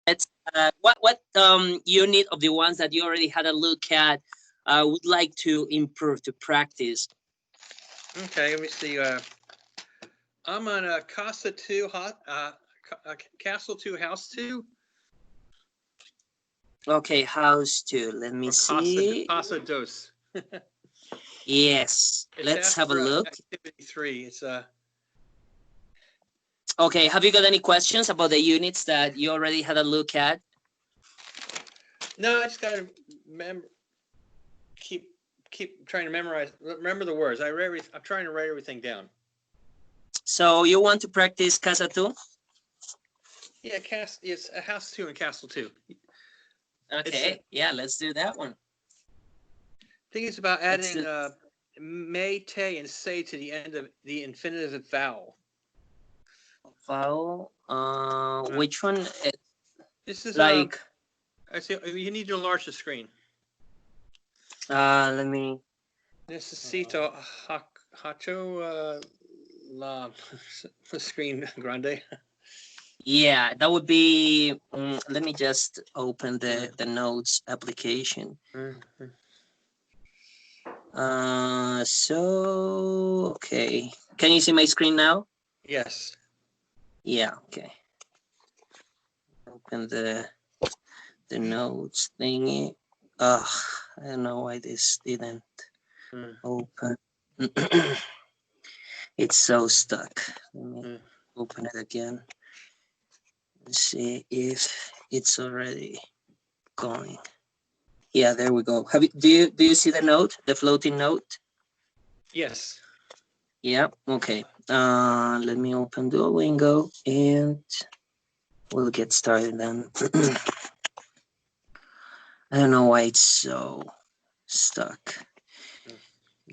let's what unit of the ones that you already had a look at would like to improve, to practice? Okay, let me see. I'm on Casa 2, Castle 2, House 2. Okay, house 2. Let me see. Casa Dos. Yes, It's let's have a look. Activity 3. It's Okay, have you got any questions about the units that you already had a look at? No, I just gotta keep trying to remember the words. I'm trying to write everything down. So you want to practice Casa 2? Yeah, it's a House 2 and Castle 2. Okay, yeah, let's do that one. I think it's about adding may, te, and say to the end of the infinitive vowel. Vowel. Which one? This is like. I see. You need to enlarge the screen. Let me. Necesito hacho la screen grande. Yeah, that would be. Let me just open the notes application. So okay. Can you see my screen now? Yes. Yeah. Okay. Open the notes thingy. I don't know why this didn't open. It's so stuck. Let me open it again. Let's see if it's already going. Yeah, there we go. Do you see the note, the floating note? Yes. Yeah. Okay. Let me open Duolingo and we'll get started then. I don't know why it's so stuck.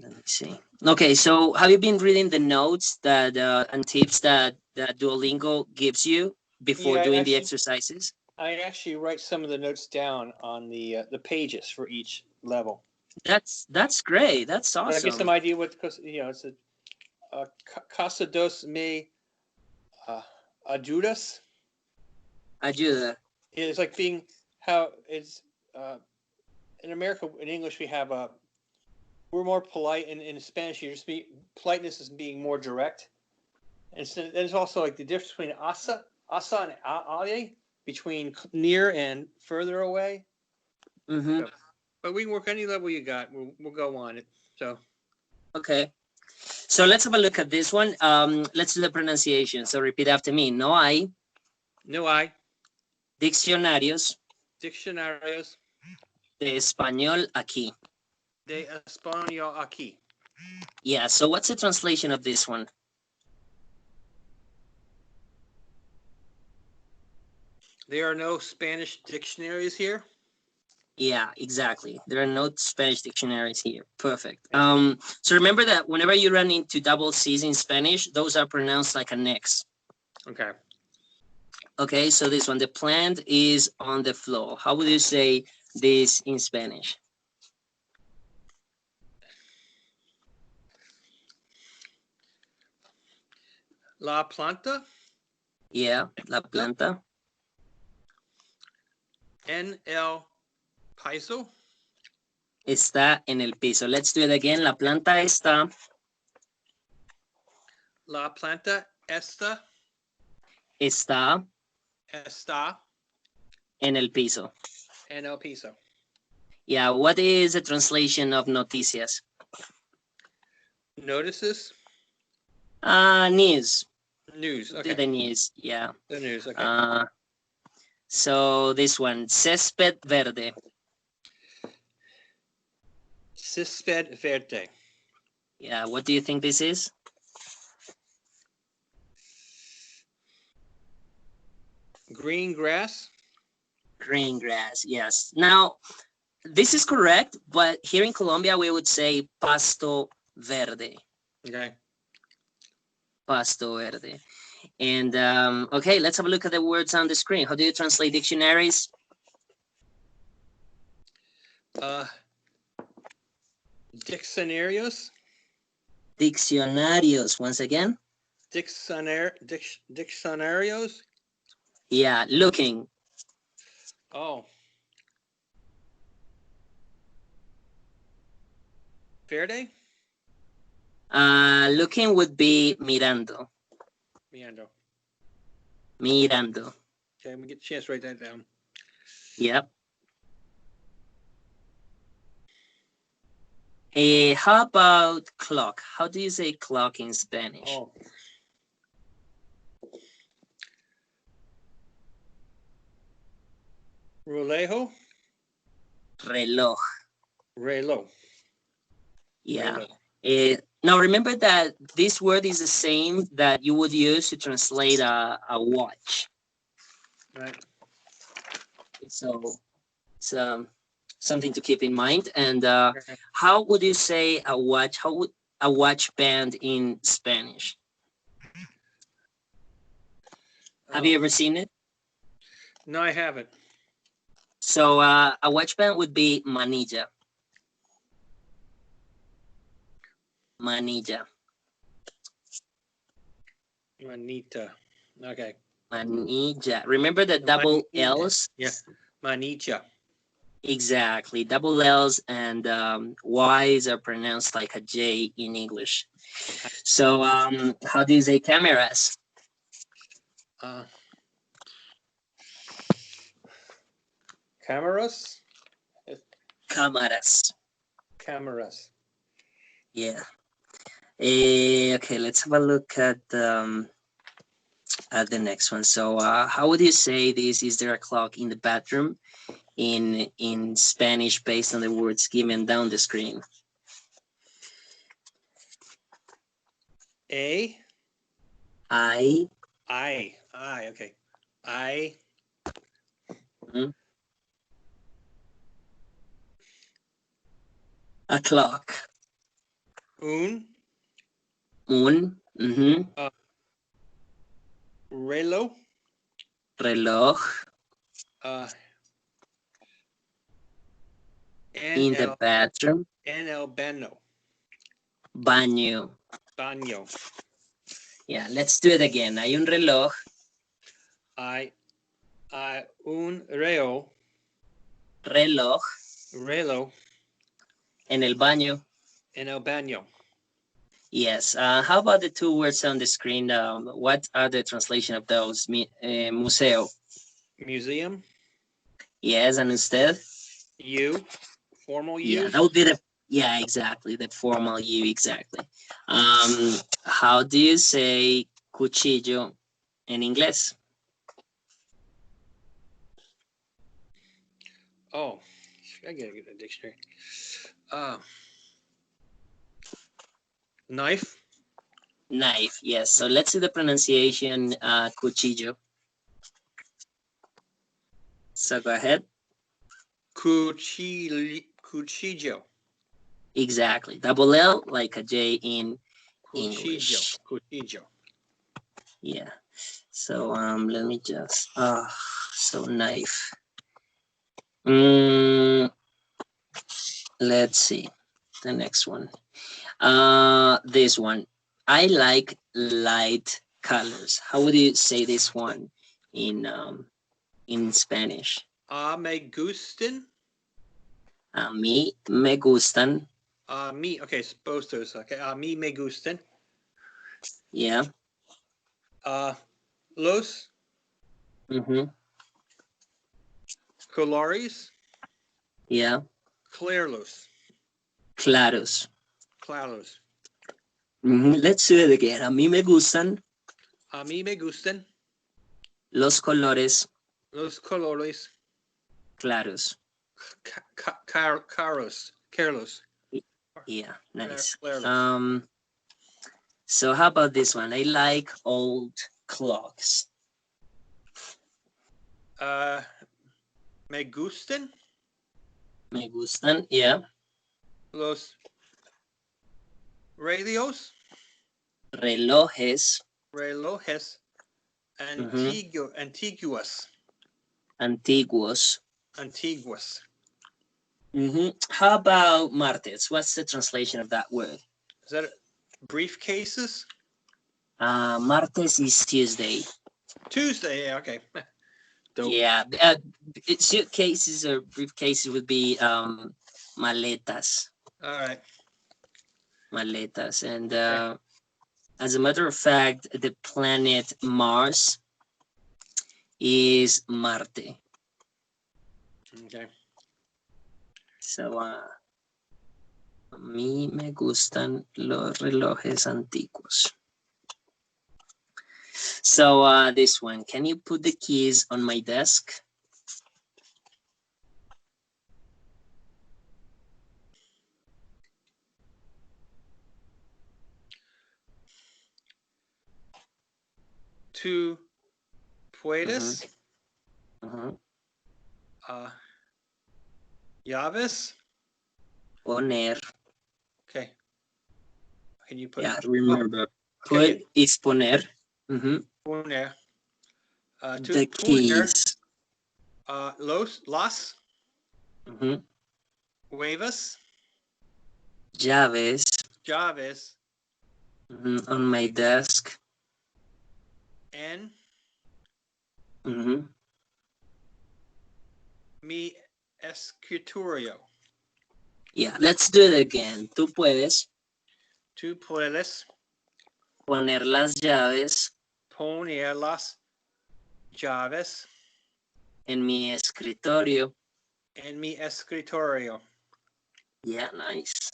Let me see. Okay, so have you been reading the notes that and tips that Duolingo gives you before doing the exercises? I actually write some of the notes down on the pages for each level. That's great. That's awesome. But I get some idea what, because it's a Casa dos me ayudas. Ayuda. It's like being how it's in America. In English, we have we're more polite, and in Spanish, politeness is being more direct. And so there's also like the difference between asa and ale, between near and further away. Mm-hmm. But we can work any level you got. We'll go on it. So. Okay. So let's have a look at this one. Let's do the pronunciation. So repeat after me. No hay. No hay. Diccionarios. Diccionarios. De español aquí. De español aquí. Yeah, so what's the translation of this one? There are no Spanish dictionaries here. Yeah, exactly. There are no Spanish dictionaries here. Perfect. So remember that whenever you run into double C's in Spanish, those are pronounced like an X. Okay. Okay, so this one, the plant is on the floor. How would you say this in Spanish? La planta. Yeah, la planta. En el piso. Está en el piso. Let's do it again. La planta está. La planta está. Está. Está. En el piso. En el piso. Yeah, what is the translation of noticias? Notices. News. News. Okay. The news. Yeah. The news. Okay. So this one, césped verde. Césped verde. Yeah, what do you think this is? Green grass. Green grass, yes. Now, this is correct, but here in Colombia, we would say pasto verde. Okay. Pasto verde. And, okay, let's have a look at the words on the screen. How do you translate dictionaries? Diccionarios. Diccionarios, once again. Diccionarios. Yeah, looking. Oh. Verde? Looking would be mirando. Mirando. Mirando. Okay, I'm gonna get a chance to write that down. Yep. How about clock? How do you say clock in Spanish? Oh. Rolejo? Reloj. Relo. Yeah. Relo. Now remember that this word is the same that you would use to translate a watch. Right. So it's something to keep in mind. And how would you say a watch? How would a watch band in Spanish? Have you ever seen it? No, I haven't. So a watch band would be manilla. Manilla. Manita. Okay. Manilla. Remember the double L's? Yeah. Manita. Exactly. Double L's and Y's are pronounced like a J in English. So how do you say cameras? Cameras? Cámaras. Cameras. Yeah. Okay, let's have a look at the next one. So how would you say this? Is there a clock in the bathroom in Spanish based on the words given down the screen? A? I. Okay. I. Mhm. A clock. Un. Un. Relo. Reloj. In the bathroom. En el baño. Baño. Baño. Yeah, let's do it again. Hay un reloj. Hay un reloj. Reloj. En el baño. En el baño. Yes. How about the two words on the screen? What are the translation of those? Museo. Museum. Yes, and usted? You. Formal you. Yeah, that would be exactly, the formal you, exactly. How do you say cuchillo in English? Oh, I gotta get a dictionary. Knife. Knife, yes. So let's see the pronunciation, cuchillo. So go ahead. Cuchillo. Exactly. Double L like a J in English. Cuchillo. Yeah. So let me just so knife. Let's see the next one. This one. I like light colors. How would you say this one in Spanish? Me gustan. A mí me gustan. Me, okay, both those. Okay, me me gustan. Yeah. Los colores. Yeah. Claros. Claros. Claros. Let's do it again. A mí me gustan. A mí me gustan. Los colores. Los colores. Claros. Caros. Carlos. Yeah, nice. Claros. So how about this one? I like old clocks. Me gustan. Me gustan, yeah. Los radios. Relojes. Relojes. Antiguos. Antiguos. Antiguos. How about martes? What's the translation of that word? Is that briefcases? Martes is Tuesday. Tuesday, yeah, okay. Dope. Yeah, suitcases or briefcases would be maletas, All right. maletas, and Okay. as a matter of fact, the planet Mars is Marte. Okay. So, a mí me gustan los relojes antiguos. So, this one, can you put the keys on my desk? Tú puedes llaves. Poner. Okay. Can you put? Yeah, remember. Okay. Put is poner. Poner. The keys. Las huevas. Llaves. Llaves. On my desk. En mi escritorio. Yeah, let's do it again. Tú puedes Tú puedes poner las llaves poner las llaves en mi escritorio. en mi escritorio. Yeah, nice.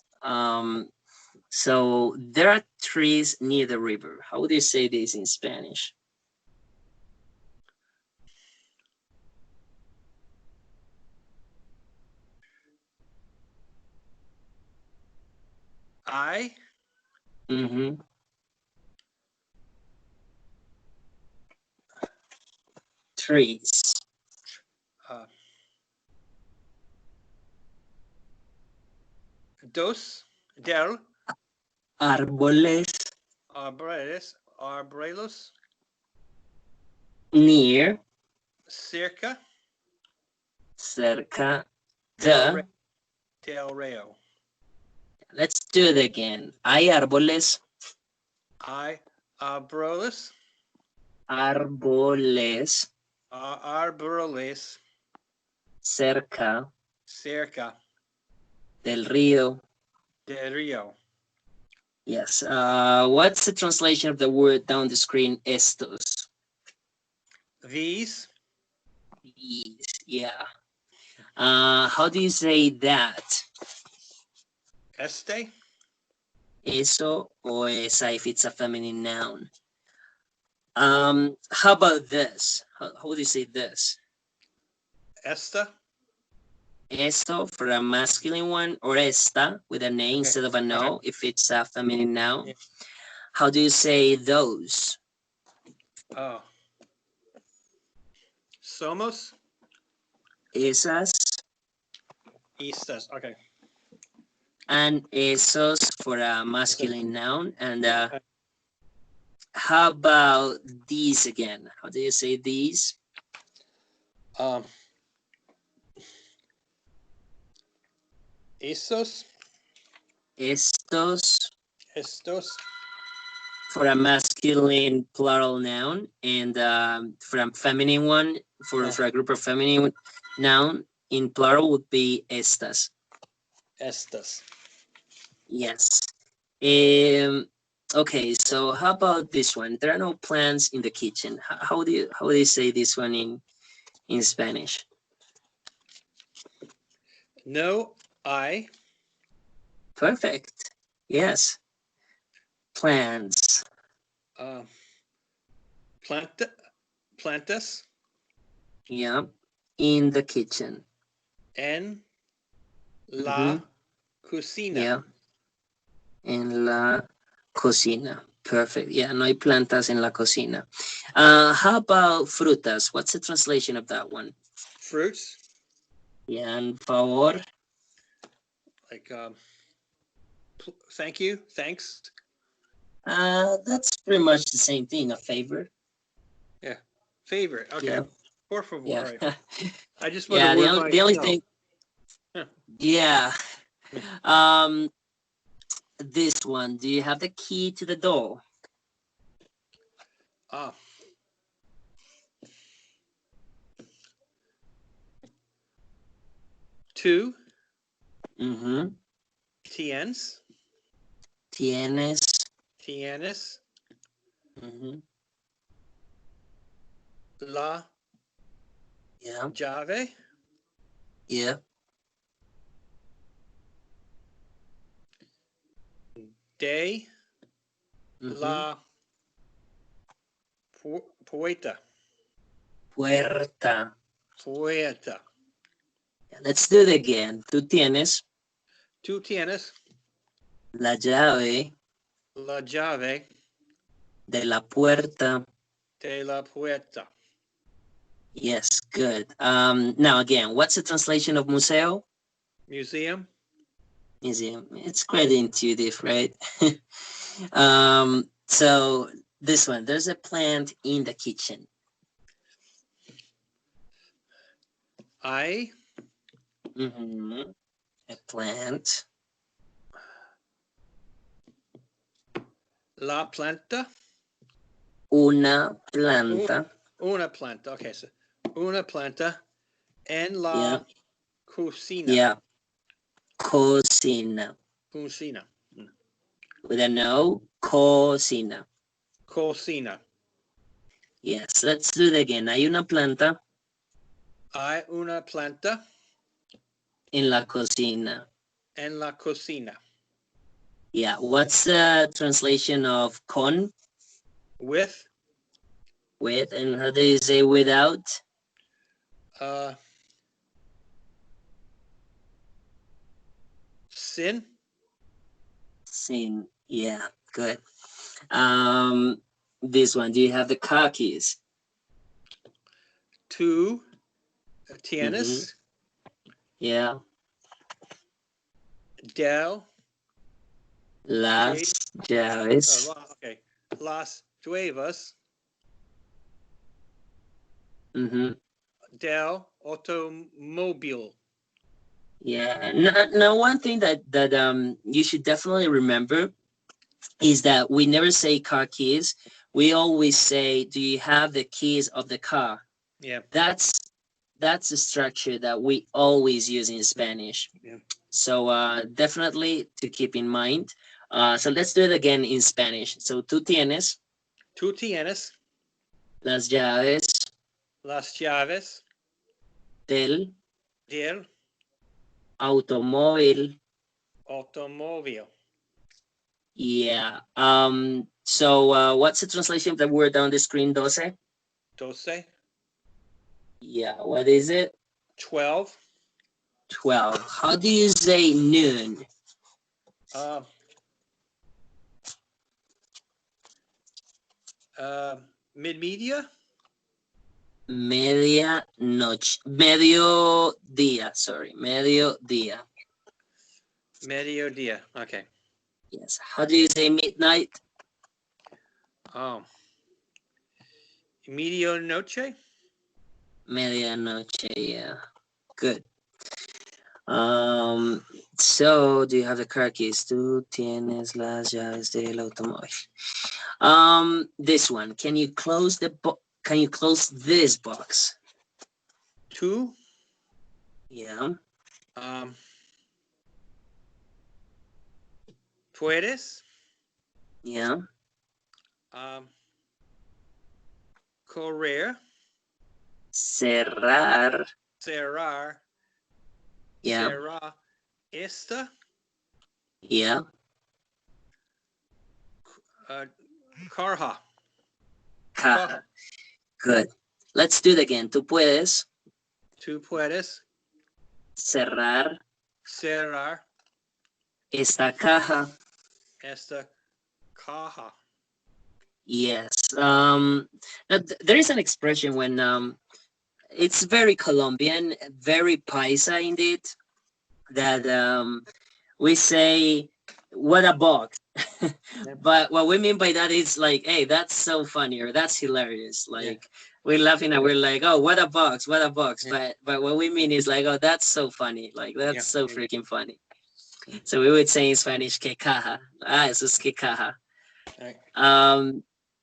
So there are trees near the river. How would you say this in Spanish? I Trees. Dos del Árboles arbrelos near, cerca cerca del de. río. Let's do it again. Hay árboles. Hay árboles. Árboles Árboles cerca cerca del río. del río. Yes. What's the translation of the word down the screen? Estos. These. These. Yeah. How do you say that? Este. Eso o esa if it's a feminine noun. How about this? How do you say this? Esta. Eso for a masculine one, or esta with an A instead of an O if it's a feminine noun. Yeah. How do you say those? Oh. Somos. Esas Estas. Okay. and esos for a masculine noun. And how about these again? How do you say these? Estos. Estos Estos. for a masculine plural noun, and for a feminine one, for a group of feminine noun in plural would be estas. Estas. Yes. Okay, so how about this one? There are no plants in the kitchen. How do you say this one in Spanish? No hay. Perfect. Yes. Plants. Plantas. Yeah. In the kitchen. En la cocina. Yeah. En la cocina. Perfect. Yeah, no hay plantas en la cocina. How about frutas? What's the translation of that one? Fruits. Yeah, and favor. Like thank you. Thanks. That's pretty much the same thing. A favor. Yeah. Favorite. Okay. Yeah. Por favor. Yeah. Right. I just want Yeah. to The only thing. Yeah. This one. Do you have the key to the door? Tú Mm-hmm. tienes. Tienes. Tienes Mm-hmm. la Yeah. llave Yeah. de Mm-hmm. la puerta. Puerta. Puerta. Yeah, let's do it again. Tú tienes Tú tienes la llave la llave de la puerta. de la puerta. Yes, good. Now again, what's the translation of museo? Museum. Museum. It's quite intuitive, right? So this one, there's a plant in the kitchen. Hay Mm-hmm. A plant. la planta. Una planta. Una planta. Okay, so una planta en Yeah. la cocina. Yeah. Cocina. Cocina. With a no, cocina. Cocina. Yes, let's do it again. Hay una planta Hay una planta en la cocina. en la cocina. Yeah, what's the translation of con? With With, and how do you say without? sin. Sin. Yeah, good. This one, do you have the car keys? Tú Mm-hmm. tienes Yeah. del Las llaves. okay. Las llaves Mm-hmm. del automóvil. Yeah. Now, one thing that you should definitely remember is that we never say car keys. We always say, do you have the keys of the car? Yeah. That's a structure that we always use in Spanish. Yeah. So definitely to keep in mind. So let's do it again in Spanish. So tú tienes Tú tienes las llaves las llaves del del automóvil. automóvil. Yeah. So what's the translation of the word on the screen, 12? 12. Yeah. What is it? 12. 12. How do you say noon? Mid-media? Medianoche. Mediodía, sorry. Mediodía. Mediodía. Okay. Yes. How do you say midnight? Medianoche? Medianoche, yeah. Good. So do you have the car keys? Tú tienes las llaves del automóvil. This one. Can you close this box? Tú Yeah. puedes Yeah. correr, Cerrar. cerrar, Yeah. cerrar esta Yeah. caja. Caja. Good. Let's do it again. Tú puedes Tú puedes cerrar cerrar esta caja. esta caja. Yes. There is an expression when it's very Colombian, very paisa indeed, that we say what a box. But what we mean by that is like, hey, that's so funny, or that's hilarious. Like we're laughing and we're like, oh, what a box, what a box. But what we mean is like, oh, that's so funny. Like that's so freaking funny. So we would say in Spanish, que caja. Eso es que caja.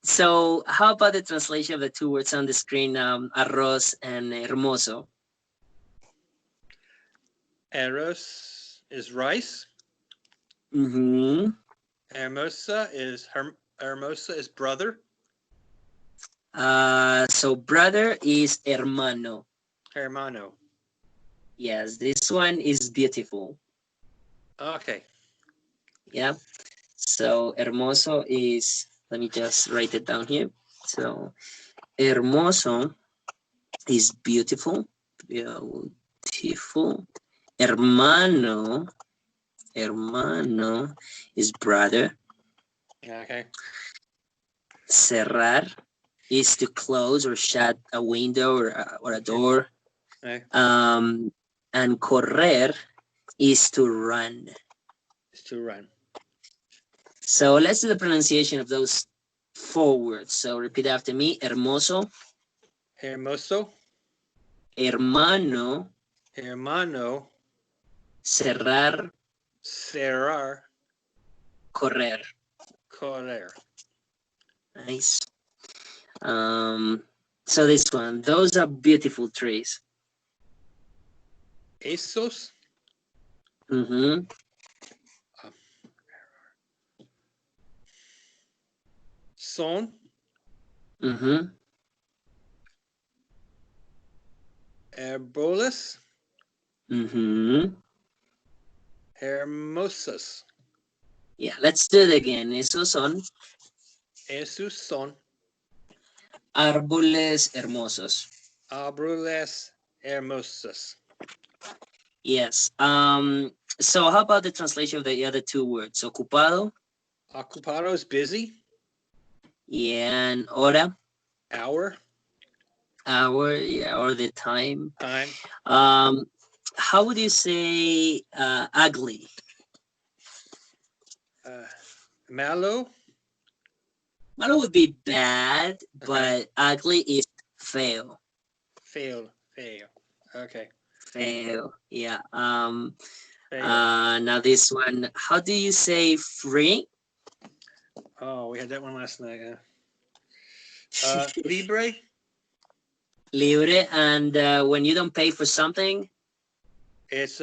So how about the translation of the two words on the screen, arroz and hermoso? Arroz is rice. Mm-hmm. Hermosa is brother. So brother is hermano. Hermano. Yes, this one is beautiful. Okay. Yeah. So hermoso is, let me just write it down here. So hermoso is beautiful. Beautiful. Hermano. Hermano is brother. Okay. Cerrar is to close or shut a window or a door. Okay. And correr is to run. Is to run. So let's do the pronunciation of those 4 words. So repeat after me. Hermoso. Hermoso. Hermano. Hermano. Cerrar. Cerrar. Correr. Correr. Nice. So this one, those are beautiful trees. Esos. Mm-hmm. Son. Mm-hmm. Árboles. Mm-hmm. Hermosas. Yeah, let's do it again. Esos son Esos son árboles hermosos. árboles hermosas. Yes. So how about the translation of the other 2 words? Ocupado. Ocupado is busy. Yeah, and hora. Hour. Hour, yeah, or the time. Time. How would you say ugly? Malo. Malo would be bad, Okay. but ugly is feo. Fail. Fail. Okay. Feo, yeah. Fail. Now this one, how do you say free? Oh, we had that one last night. Libre. Libre, and when you don't pay for something? It's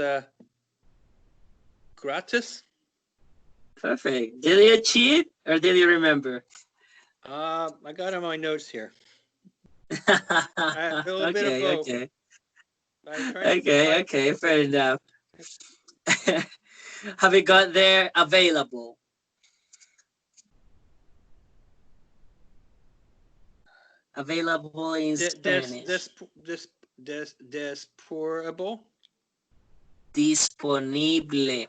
gratis. Perfect. Did you cheat or did you remember? I got on my notes here. A little bit of both. Okay, fair enough. Have you got there available? Available in Spanish. Disponible. Disponible. Disponible.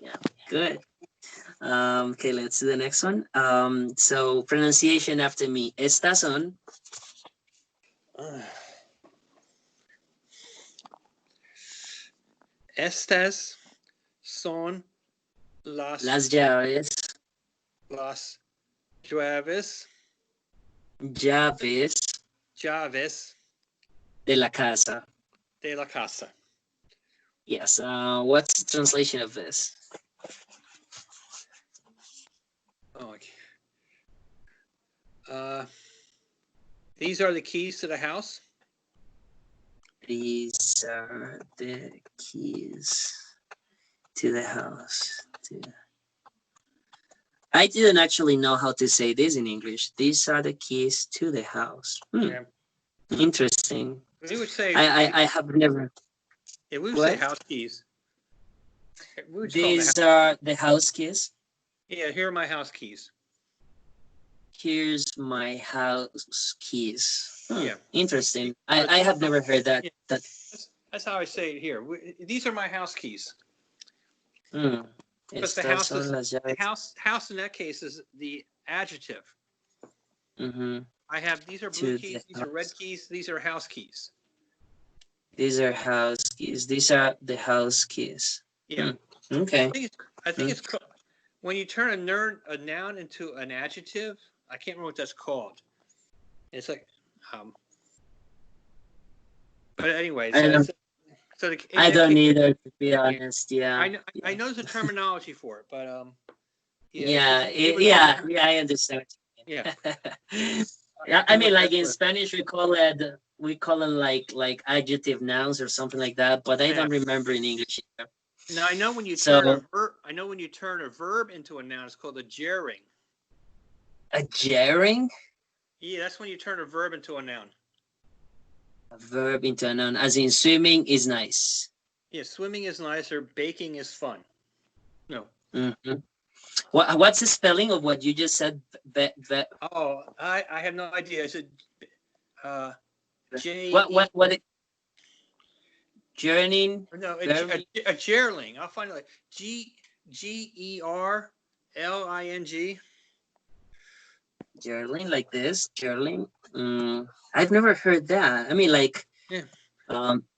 Yeah, good. Okay, let's do the next one. So pronunciation after me. Estas son. Estas son las llaves. Las llaves. Llaves. Llaves. De la casa. De la casa. Yes. What's the translation of this? Oh, okay. These are the keys to the house. These are the keys to the house. I didn't actually know how to say this in English. These are the keys to the house. Yeah. Interesting. We would say I have never. Yeah, we would say house keys. These are the house keys. Yeah, here are my house keys. Here's my house keys. Yeah. Interesting. I have never heard that. Yeah. That's how I say it here. These are my house keys. Because the house in that case is the adjective. I have, these are blue keys, these are red keys, these are house keys. These are house keys. These are the house keys. Yeah. Okay. I think it's when you turn a noun into an adjective. I can't remember what that's called. It's like, but anyway, I don't either, to be honest. Yeah. I know there's a terminology for it, but I understand. Yeah. I mean, like in Spanish, we call it we call it like adjective nouns or something like that, but I Yeah. don't remember in English either. Now I know when you So turn a verb. I know when you turn a verb into a noun, it's called a gerring. a gerring, Yeah, that's when you turn a verb into a noun. a verb into a noun, as in swimming is nice. Yeah, swimming is nice or baking is fun. No. Mm-hmm. What's the spelling of what you just said? Oh, I have no idea. Is it J E? What journeying? No, Very a gerling. I'll find it like Gerling. journaling like this, journaling. I've never heard that. I mean, Yeah.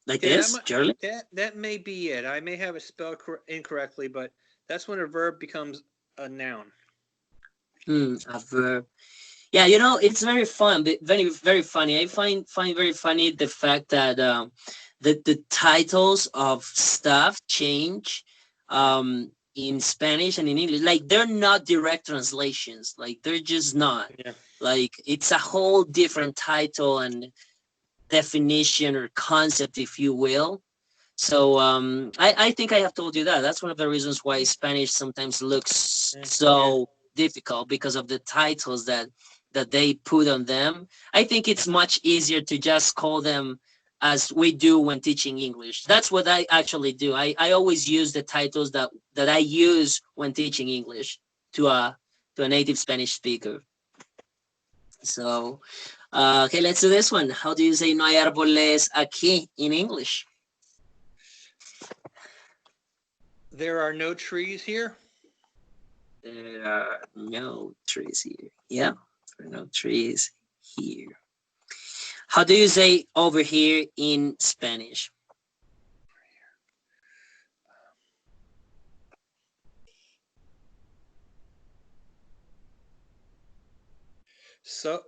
like Okay, this, journaling. that may be it. I may have it spelled incorrectly, but that's when a verb becomes a noun. A verb. Yeah, it's very fun, but very funny. I find very funny the fact that the titles of stuff change in Spanish and in English. Like they're not direct translations. Like they're just not. Yeah. Like it's a whole different title and definition or concept, if you will. So I think I have told you that. That's one of the reasons why Spanish sometimes looks so difficult, because of the titles that they put on them. I think it's much easier to just call them as we do when teaching English. That's what I actually do. I always use the titles that I use when teaching English to a native Spanish speaker. So okay, let's do this one. How do you say no hay árboles aquí in English? There are no trees here. There are no trees here. Yeah, there are no trees here. How do you say over here in Spanish? So,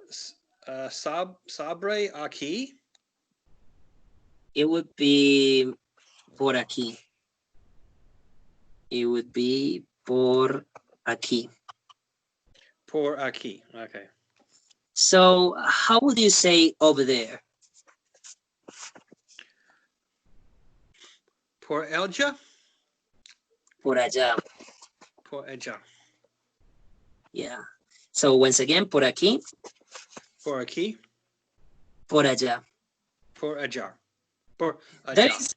sabre aquí. It would be por aquí. It would be por aquí. Por aquí. Okay. So how would you say over there? Por ella. Por allá. Por ella. Yeah. So once again, por aquí. Por aquí. Por allá. Por allá. Por allá. There is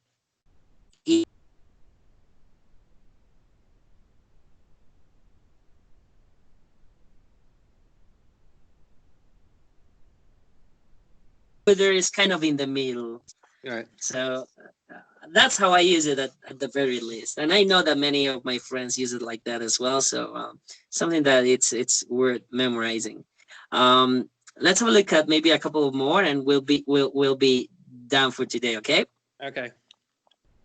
there is kind of in the middle. Right. So that's how I use it at the very least. And I know that many of my friends use it like that as well. So something that it's worth memorizing. Let's have a look at maybe a couple more, and we'll be done for today. Okay. Okay.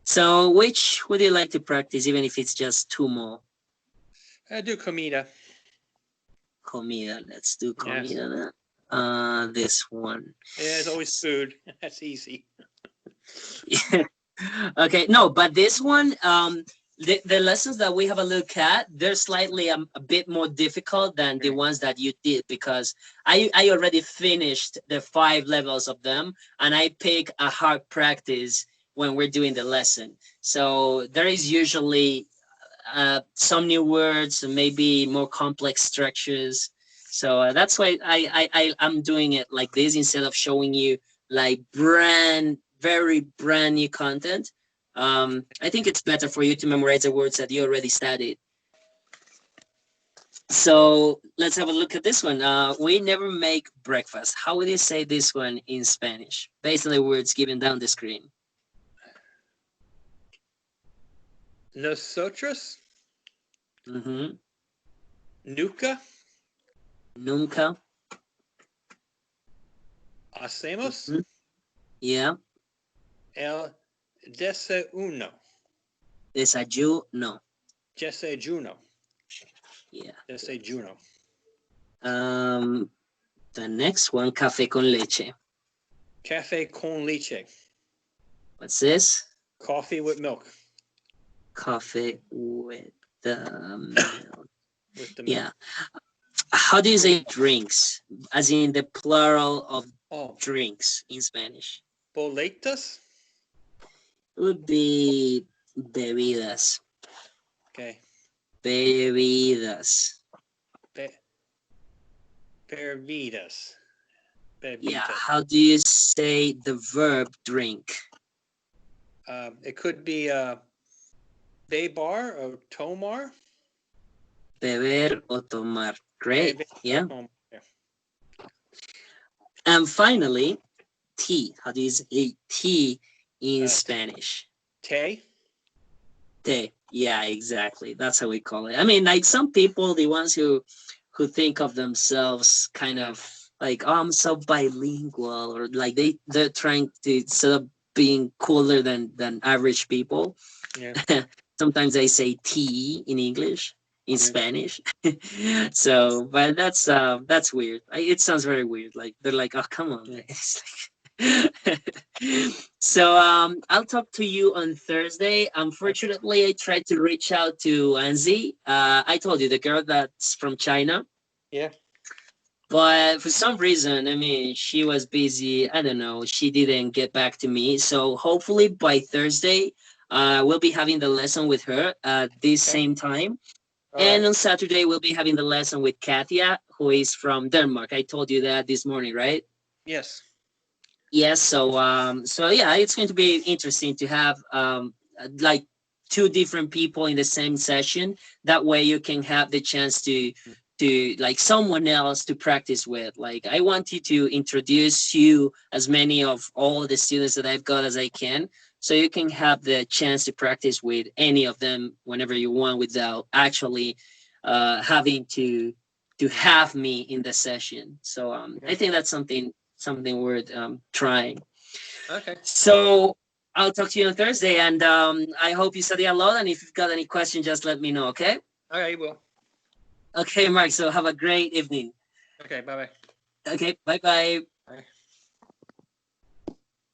So which would you like to practice, even if it's just two more? I do comida. Comida. Let's do Yes. comida. This one. Yeah, it's always food. That's easy. Yeah. Okay, no, but this one, the lessons that we have a look at, they're slightly a bit more difficult than the ones that you did, because I already finished the 5 levels of them, and I pick a hard practice when we're doing the lesson. So there is usually some new words and maybe more complex structures. So that's why I'm doing it like this, instead of showing you like very brand new content. I think it's better for you to memorize the words that you already studied. So let's have a look at this one. We never make breakfast. How would you say this one in Spanish, based on the words given down the screen? Nosotros. Mm-hmm. Nunca. Nunca. Hacemos. Mm-hmm. Yeah. El desayuno. Desayuno. Desayuno. Yeah. Desayuno. The next one, café con leche. Café con leche. What's this? Coffee with milk. Coffee with the milk. With the milk. Yeah. How do you say drinks? As in the plural of Oh, drinks in Spanish? boletas. It would be bebidas. Okay. Bebidas. Be- bebidas. Yeah. Bebitas. How do you say the verb drink? It could be bebar or tomar. Beber o tomar. Great. Beber or Yeah. tomar. Yeah. And finally, tea. How do you say tea in Spanish? Te. Te. Yeah, exactly. That's how we call it. I mean, like some people, the ones who think of themselves kind of like, oh, I'm so bilingual, or like they're trying to sort of being cooler than average people. Yeah. Sometimes they say tea in English, in Yeah. Spanish. So, but that's weird. It sounds very weird. Like they're like, oh, come on, Yeah. man. It's like so I'll talk to you on Thursday. Unfortunately, I tried to reach out to Anzi. I told you the girl that's from China. Yeah. But for some reason, I mean, she was busy. I don't know. She didn't get back to me. So hopefully by Thursday, we'll be having the lesson with her at this Okay. same time. All And right. on Saturday, we'll be having the lesson with Katia, who is from Denmark. I told you that this morning, right? Yes. Yes. So yeah, it's going to be interesting to have like two different people in the same session. That way, you can have the chance to like someone else to practice with. Like I want you to introduce you as many of all the students that I've got as I can, so you can have the chance to practice with any of them whenever you want without actually having to have me in the session. So I Okay. think that's something worth trying. Okay. So I'll talk to you on Thursday, and I hope you study a lot. And if you've got any questions, just let me know. Okay. All right. Will. Okay, Mark. So have a great evening. Okay. Bye bye. Okay. Bye bye. Bye.